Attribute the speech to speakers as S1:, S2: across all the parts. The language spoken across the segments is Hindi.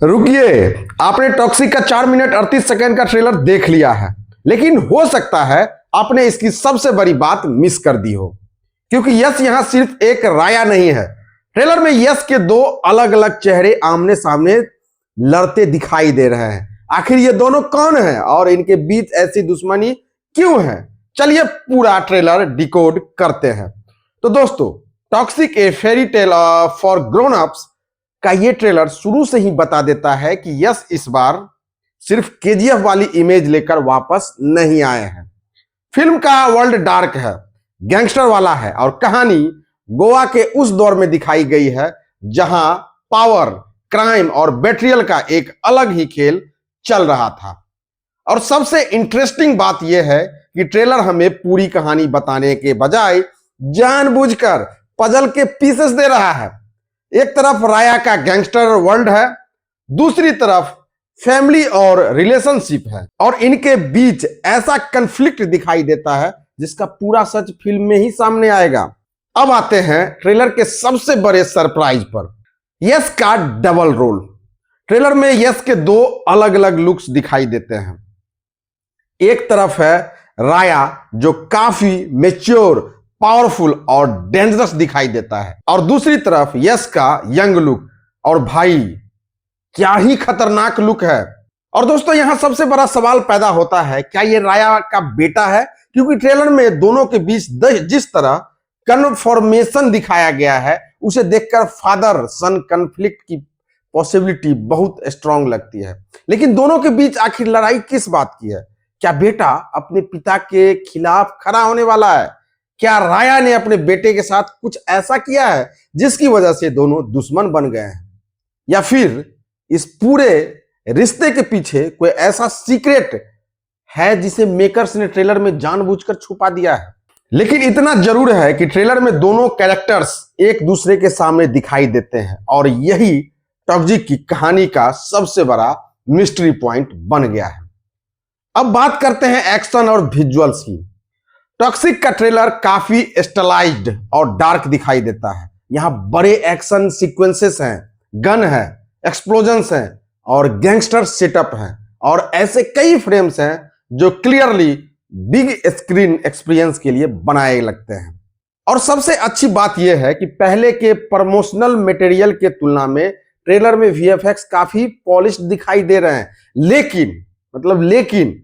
S1: रुकिए, आपने टॉक्सिक का 4 मिनट 38 सेकंड का ट्रेलर देख लिया है, लेकिन हो सकता है आपने इसकी सबसे बड़ी बात मिस कर दी हो, क्योंकि यश यहां सिर्फ एक राया नहीं है। ट्रेलर में यश के दो अलग अलग चेहरे आमने सामने लड़ते दिखाई दे रहे हैं। आखिर ये दोनों कौन हैं और इनके बीच ऐसी दुश्मनी क्यों है? चलिए पूरा ट्रेलर डिकोड करते हैं। तो दोस्तों, toxic A fairy tale for grown ups का ये ट्रेलर शुरू से ही बता देता है कि यश इस बार सिर्फ केजीएफ वाली इमेज लेकर वापस नहीं आए हैं। फिल्म का वर्ल्ड डार्क है, गैंगस्टर वाला है और कहानी गोवा के उस दौर में दिखाई गई है जहां पावर, क्राइम और बेट्रियल का एक अलग ही खेल चल रहा था। और सबसे इंटरेस्टिंग बात यह है कि ट्रेलर हमें पूरी कहानी बताने के बजाय जानबूझकर पजल के पीसेस दे रहा है। एक तरफ राया का गैंगस्टर वर्ल्ड है, दूसरी तरफ फैमिली और रिलेशनशिप है और इनके बीच ऐसा कन्फ्लिक्ट दिखाई देता है जिसका पूरा सच फिल्म में ही सामने आएगा। अब आते हैं ट्रेलर के सबसे बड़े सरप्राइज पर, यश का डबल रोल। ट्रेलर में यश के दो अलग अलग लुक्स दिखाई देते हैं। एक तरफ है राया जो काफी मैच्योर, पावरफुल और डेंजरस दिखाई देता है और दूसरी तरफ यश का यंग लुक, और भाई क्या ही खतरनाक लुक है। और दोस्तों, यहां सबसे बड़ा सवाल पैदा होता है, क्या ये राया का बेटा है? क्योंकि ट्रेलर में दोनों के बीच जिस तरह कन्फर्मेशन दिखाया गया है उसे देखकर फादर सन कन्फ्लिक्ट की पॉसिबिलिटी बहुत स्ट्रांग लगती है। लेकिन दोनों के बीच आखिर लड़ाई किस बात की है? क्या बेटा अपने पिता के खिलाफ खड़ा होने वाला है? क्या राया ने अपने बेटे के साथ कुछ ऐसा किया है जिसकी वजह से दोनों दुश्मन बन गए हैं? या फिर इस पूरे रिश्ते के पीछे कोई ऐसा सीक्रेट है जिसे मेकर्स ने ट्रेलर में जानबूझकर छुपा दिया है? लेकिन इतना जरूर है कि ट्रेलर में दोनों कैरेक्टर्स एक दूसरे के सामने दिखाई देते हैं और यही टॉक्सिक की कहानी का सबसे बड़ा मिस्ट्री पॉइंट बन गया है। अब बात करते हैं एक्शन और विजुअल्स की। टॉक्सिक का ट्रेलर काफी स्टाइलाइज्ड और डार्क दिखाई देता है। यहां बड़े एक्शन सीक्वेंसेस हैं, गन है, एक्सप्लोजन्स हैं और गैंगस्टर सेटअप हैं और ऐसे कई फ्रेम्स हैं जो क्लियरली बिग स्क्रीन एक्सपीरियंस के लिए बनाए लगते हैं। और सबसे अच्छी बात यह है कि पहले के प्रमोशनल मटेरियल के तुलना में ट्रेलर में वीएफएक्स काफी पॉलिश्ड दिखाई दे रहे हैं, लेकिन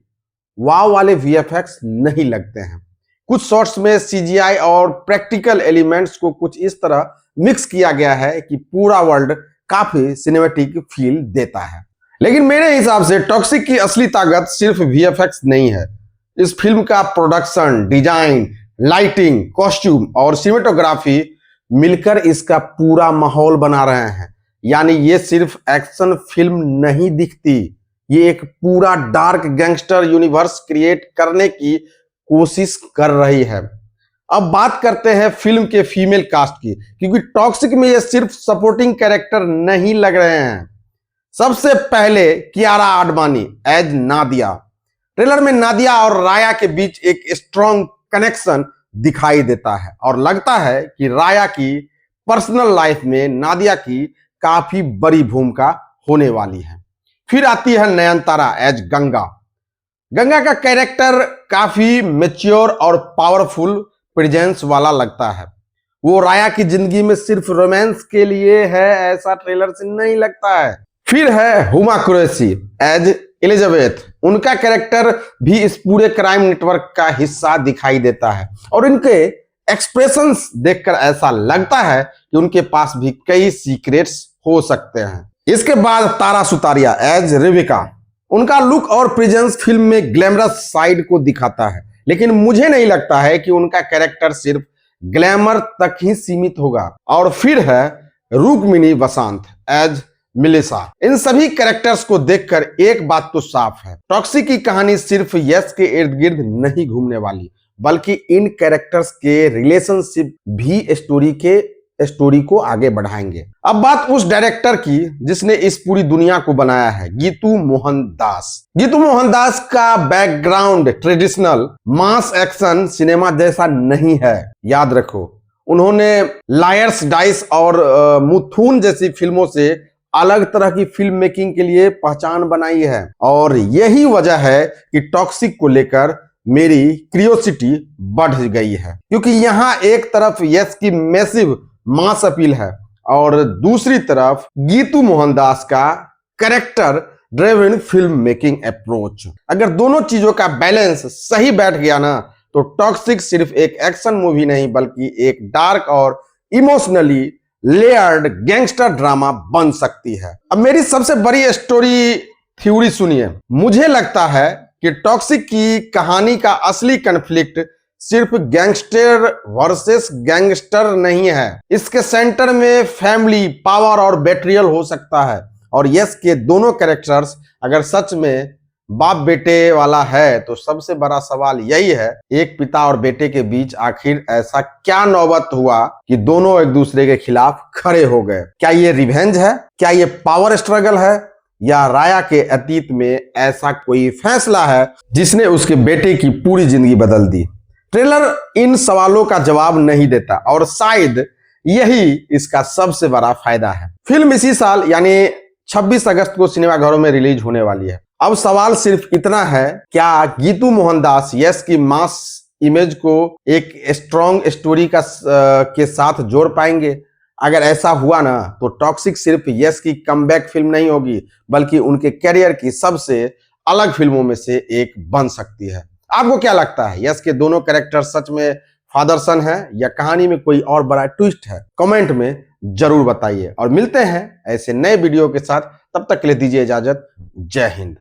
S1: वाव वाले वीएफएक्स नहीं लगते हैं। कुछ शॉट्स में सीजीआई और प्रैक्टिकल एलिमेंट्स को कुछ इस तरह मिक्स किया गया है कि पूरा वर्ल्ड काफी सिनेमैटिक फील देता है। लेकिन मेरे हिसाब से टॉक्सिक की असली ताकत सिर्फ वीएफएक्स नहीं है। इस फिल्म का प्रोडक्शन, डिजाइन, लाइटिंग, कॉस्ट्यूम और सिनेमेटोग्राफी मिलकर इसका पूरा माहौल बना रहे हैं। यानी ये सिर्फ एक्शन फिल्म नहीं दिखती, ये एक पूरा डार्क गैंगस्टर यूनिवर्स क्रिएट करने की कोशिश कर रही है। अब बात करते हैं फिल्म के फीमेल कास्ट की, क्योंकि टॉक्सिक में ये सिर्फ सपोर्टिंग कैरेक्टर नहीं लग रहे हैं। सबसे पहले कियारा आडवाणी एज नादिया। ट्रेलर में नादिया और राया के बीच एक स्ट्रॉन्ग कनेक्शन दिखाई देता है और लगता है कि राया की पर्सनल लाइफ में नादिया की काफी बड़ी भूमिका होने वाली है। फिर आती है नयनतारा एज गंगा। गंगा का कैरेक्टर काफी मैच्योर और पावरफुल प्रेजेंस वाला लगता है। वो राया की जिंदगी में सिर्फ रोमांस के लिए है ऐसा ट्रेलर से नहीं लगता है। फिर है हुमा कुरैशी एज एलिजाबेथ। उनका कैरेक्टर भी इस पूरे क्राइम नेटवर्क का हिस्सा दिखाई देता है और इनके एक्सप्रेशंस देखकर ऐसा लगता है कि उनके पास भी कई सीक्रेट्स हो सकते हैं। इसके बाद तारा सुतारिया एज रेबिका। उनका लुक और प्रेजेंस फिल्म में ग्लैमरस साइड को दिखाता है, लेकिन मुझे नहीं लगता है कि उनका कैरेक्टर सिर्फ ग्लैमर तक ही सीमित होगा। और फिर है रुक्मिणी वसंत एज मिलिसा। इन सभी कैरेक्टर्स को देखकर एक बात तो साफ है, टॉक्सिक की कहानी सिर्फ यश के इर्द गिर्द नहीं घूमने वाली, बल्कि इन कैरेक्टर्स के रिलेशनशिप भी स्टोरी को आगे बढ़ाएंगे। अब बात उस डायरेक्टर की जिसने इस पूरी दुनिया को बनाया है, गीतू मोहन दास। गीतू मोहन दास का background traditional mass action cinema जैसा नहीं है। याद रखो, उन्होंने लायर्स डाइस और मुथून जैसी फिल्मों से अलग तरह की फिल्म मेकिंग के लिए पहचान बनाई है। और यही वजह है कि टॉक्सिक को लेकर मेरी क्यूरियोसिटी बढ़ गई है, क्योंकि यहाँ एक तरफ यस की मैसिव मास अपील है और दूसरी तरफ गीतू मोहनदास का character driven film making approach. अगर दोनों चीजों का बैलेंस सही बैठ गया ना, तो टॉक्सिक सिर्फ एक एक्शन मूवी नहीं बल्कि एक डार्क और इमोशनली लेयर्ड गैंगस्टर ड्रामा बन सकती है। अब मेरी सबसे बड़ी स्टोरी थ्योरी सुनिए। मुझे लगता है कि टॉक्सिक की कहानी का असली कन्फ्लिक्ट सिर्फ गैंगस्टर वर्सेस गैंगस्टर नहीं है। इसके सेंटर में फैमिली, पावर और बेट्रियल हो सकता है। और यस के दोनों कैरेक्टर्स अगर सच में बाप बेटे वाला है तो सबसे बड़ा सवाल यही है, एक पिता और बेटे के बीच आखिर ऐसा क्या नौबत हुआ कि दोनों एक दूसरे के खिलाफ खड़े हो गए? क्या ये रिवेंज है? क्या ये पावर स्ट्रगल है? या राया के अतीत में ऐसा कोई फैसला है जिसने उसके बेटे की पूरी जिंदगी बदल दी? ट्रेलर इन सवालों का जवाब नहीं देता और शायद यही इसका सबसे बड़ा फायदा है। फिल्म इसी साल यानी 26 अगस्त को सिनेमाघरों में रिलीज होने वाली है। अब सवाल सिर्फ इतना है, क्या गीतू मोहनदास यस की मास इमेज को एक स्ट्रॉन्ग स्टोरी के साथ जोड़ पाएंगे? अगर ऐसा हुआ ना, तो टॉक्सिक सिर्फ यस की कमबैक फिल्म नहीं होगी बल्कि उनके करियर की सबसे अलग फिल्मों में से एक बन सकती है। आपको क्या लगता है, यस के दोनों कैरेक्टर सच में फादर सन है या कहानी में कोई और बड़ा ट्विस्ट है? कमेंट में जरूर बताइए और मिलते हैं ऐसे नए वीडियो के साथ। तब तक के लिए दीजिए इजाजत। जय हिंद।